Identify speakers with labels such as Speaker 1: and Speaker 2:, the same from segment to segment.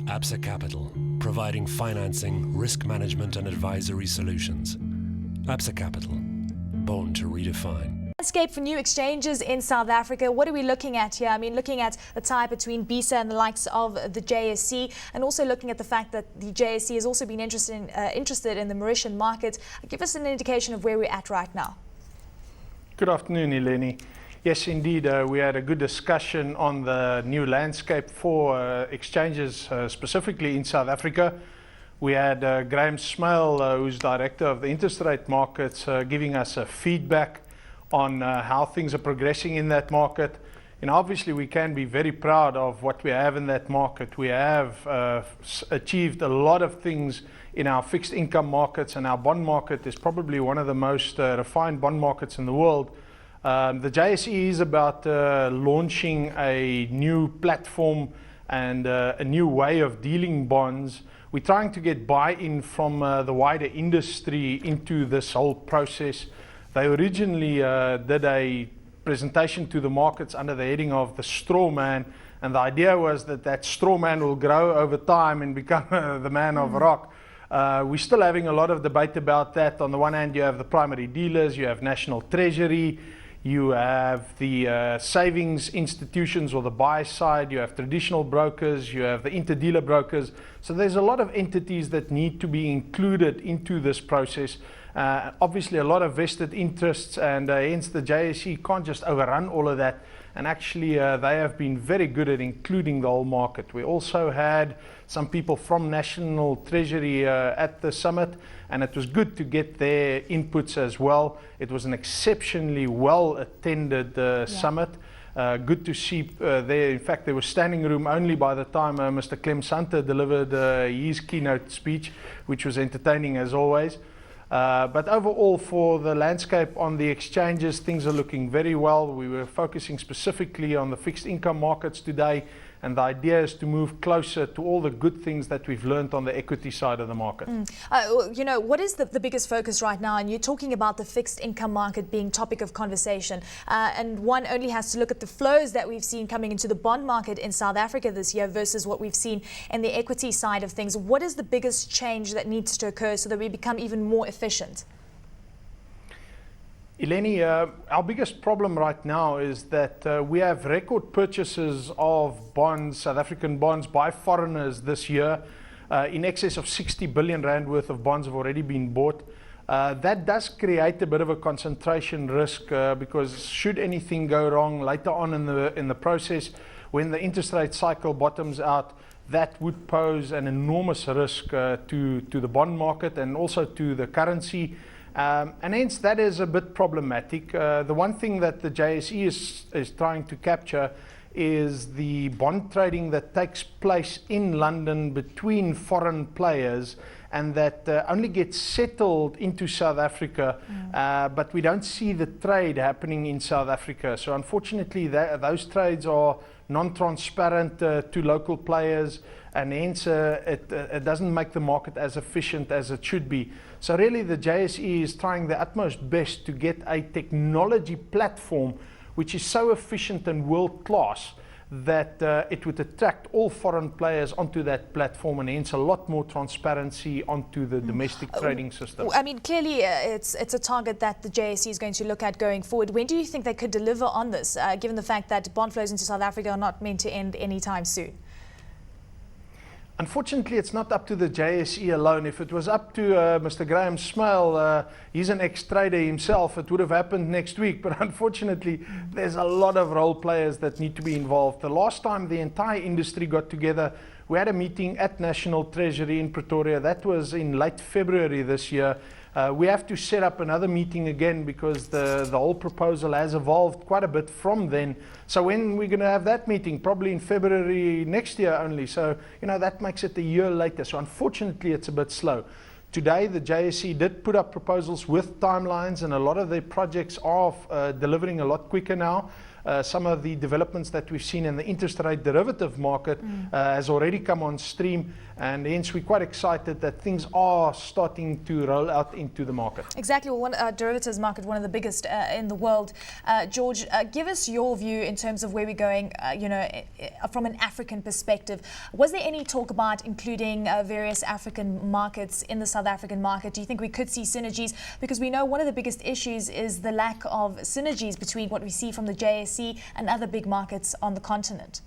Speaker 1: ABSA Capital, providing financing, risk management and advisory solutions. ABSA Capital, born to redefine.
Speaker 2: Landscape for new exchanges in South Africa. What are we looking at here? I mean, looking at the tie between BISA and the likes of the JSE, and also looking at the fact that the JSE has also been interested in the Mauritian market. Give us an indication of where we're at right now.
Speaker 3: Good afternoon, Eleni. Yes, indeed, we had a good discussion on the new landscape for exchanges, specifically in South Africa. We had Graham Smale, who's Director of the Interest Rate Markets, giving us a feedback on how things are progressing in that market. And obviously we can be very proud of what we have in that market. We have achieved a lot of things in our fixed income markets, and our bond market is probably one of the most refined bond markets in the world. The JSE is about launching a new platform and a new way of dealing bonds. We're trying to get buy-in from the wider industry into this whole process. They originally did a presentation to the markets under the heading of the straw man, and the idea was that that straw man will grow over time and become the man of rock. We're still having a lot of debate about that. On the one hand, you have the primary dealers, you have National Treasury, you have the savings institutions or the buy side, you have traditional brokers, you have the inter-dealer brokers. So there's a lot of entities that need to be included into this process. Obviously a lot of vested interests, and hence the JSE can't just overrun all of that. And actually they have been very good at including the whole market. We also had some people from National Treasury at the summit, and it was good to get their inputs as well. It was an exceptionally well attended summit. Good to see there. In fact, there was standing room only by the time Mr. Clem Santa delivered his keynote speech, which was entertaining as always. But overall, for the landscape on the exchanges, things are looking very well. We were focusing specifically on the fixed income markets today, and the idea is to move closer to all the good things that we've learned on the equity side of the market.
Speaker 2: You know, what is the biggest focus right now? And you're talking about the fixed income market being topic of conversation. And one only has to look at the flows that we've seen coming into the bond market in South Africa this year versus what we've seen in the equity side of things. What is the biggest change that needs to occur so that we become even more efficient?
Speaker 3: Eleni, our biggest problem right now is that we have record purchases of bonds, South African bonds, by foreigners this year. In excess of 60 billion rand worth of bonds have already been bought. That does create a bit of a concentration risk because should anything go wrong later on in the process, when the interest rate cycle bottoms out, that would pose an enormous risk to the bond market and also to the currency. And hence that is a bit problematic. The one thing that the JSE is trying to capture is the bond trading that takes place in London between foreign players, and that only gets settled into South Africa, but we don't see the trade happening in South Africa. So unfortunately those trades are non-transparent to local players, and hence it doesn't make the market as efficient as it should be. So really the JSE is trying their utmost best to get a technology platform which is so efficient and world-class that it would attract all foreign players onto that platform, and hence a lot more transparency onto the domestic trading system.
Speaker 2: I mean, clearly it's a target that the JSE is going to look at going forward. When do you think they could deliver on this, given the fact that bond flows into South Africa are not meant to end anytime soon?
Speaker 3: Unfortunately, it's not up to the JSE alone. If it was up to Mr. Graham Smale, he's an ex-trader himself, it would have happened next week. But unfortunately, there's a lot of role players that need to be involved. The last time the entire industry got together, we had a meeting at National Treasury in Pretoria. That was in late February this year. We have to set up another meeting again because the whole proposal has evolved quite a bit from then. So when we're going to have that meeting? Probably in February next year only. So, you know, that makes it a year later. So unfortunately, it's a bit slow. Today, the JSE did put up proposals with timelines, and a lot of their projects are delivering a lot quicker now. some of the developments that we've seen in the interest rate derivative market has already come on stream, and hence we're quite excited that things are starting to roll out into the market.
Speaker 2: Exactly. Well, derivatives market, one of the biggest in the world. George, give us your view in terms of where we're going, from an African perspective. Was there any talk about including various African markets in the South African market? Do you think we could see synergies? Because we know one of the biggest issues is the lack of synergies between what we see from the JSE and other big markets on the continent.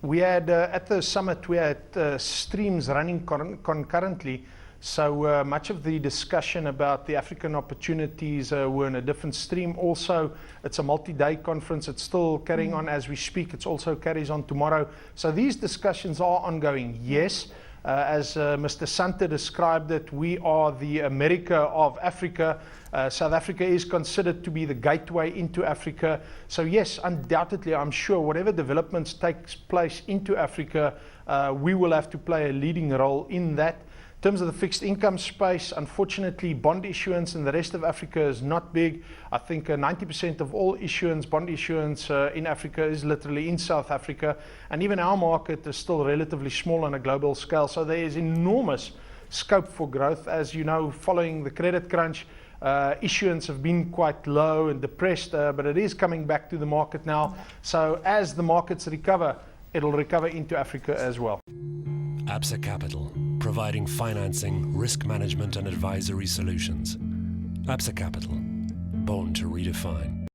Speaker 3: We had, at the summit, we had streams running concurrently. So much of the discussion about the African opportunities were in a different stream. Also, it's a multi-day conference. It's still carrying on as we speak. It also carries on tomorrow. So these discussions are ongoing. Yes, as Mr. Sante described it, we are the America of Africa. South Africa is considered to be the gateway into Africa. So yes, undoubtedly, I'm sure whatever developments takes place into Africa, we will have to play a leading role in that. In terms of the fixed income space, unfortunately, bond issuance in the rest of Africa is not big. I think 90% of all issuance, bond issuance in Africa is literally in South Africa. And even our market is still relatively small on a global scale. So there is enormous scope for growth. As you know, following the credit crunch, issuance have been quite low and depressed, but it is coming back to the market now. So as the markets recover, it'll recover into Africa as well.
Speaker 1: Absa Capital, providing financing, risk management and advisory solutions. Absa Capital, born to redefine.